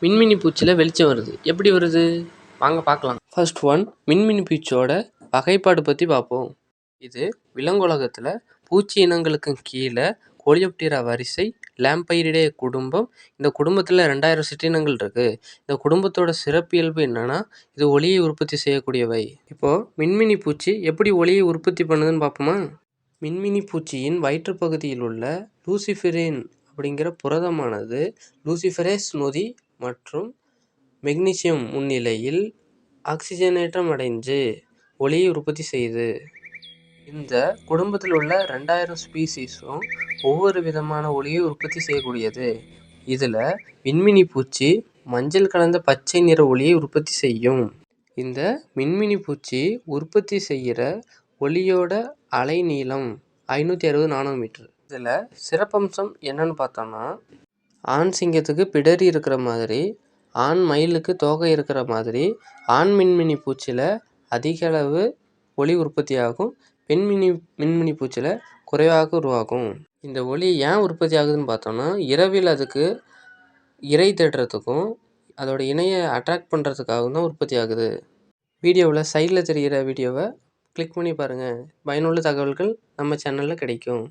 மின்மினி பூச்சியில் வெளிச்சம் வருது. எப்படி வருது? வாங்க பார்க்கலாம். ஃபர்ஸ்ட் ஒன், மின்மினி பூச்சியோட வகைப்பாடு பற்றி பார்ப்போம். இது விலங்குலகத்தில் பூச்சி இனங்களுக்கு கீழே கோலியோப்டெரா வரிசை லாம்பைரிடே குடும்பம். இந்த குடும்பத்தில் 2000 சிற்றினங்கள் இருக்குது. இந்த குடும்பத்தோட சிறப்பியல்பு என்னென்னா, இது ஒளியை உற்பத்தி செய்யக்கூடியவை. இப்போது மின்மினி பூச்சி எப்படி ஒளியை உற்பத்தி பண்ணுதுன்னு பார்ப்போமா? மின்மினி பூச்சியின் வயிற்றுப்பகுதியில் உள்ள லூசிஃபெரேன் அப்படிங்கிற புரதமானது லூசிஃபெரேஸ் நொதி மற்றும் மெக்னீசியம் முன்னிலையில் ஆக்சிஜனேற்றம் அடைஞ்சு ஒளியை உற்பத்தி செய்யுது. இந்த குடும்பத்தில் உள்ள 2000 ஸ்பீசிஸும் ஒவ்வொரு விதமான ஒளியை உற்பத்தி செய்யக்கூடியது. இதில் மின்மினி பூச்சி மஞ்சள் கலந்த பச்சை நிற ஒளியை உற்பத்தி செய்யும். இந்த மின்மினி பூச்சி உற்பத்தி செய்கிற ஒளியோட அலைநீளம் 560 நானோமீட்டர். இதில் சிறப்பம்சம் என்னன்னு பார்த்தோம்னா, ஆண் சிங்கத்துக்கு பிடரி இருக்கிற மாதிரி, ஆண் மயிலுக்கு தோகை இருக்கிற மாதிரி ஆண் மின்மினி பூச்சியில் அதிக அளவு ஒளி உற்பத்தி ஆகும். மின்மினி பூச்சியில் குறைவாக உருவாகும். இந்த ஒளி ஏன் உற்பத்தி ஆகுதுன்னு பார்த்தோம்னா, இரவில் அதுக்கு இரை தேடுறதுக்கும் அதோட இணையை அட்ராக்ட் பண்ணுறதுக்காகவும் தான் உற்பத்தி ஆகுது. வீடியோவில் சைடில் தெரிகிற வீடியோவை கிளிக் பண்ணி பாருங்கள். பயனுள்ள தகவல்கள் நம்ம சேனலில் கிடைக்கும்.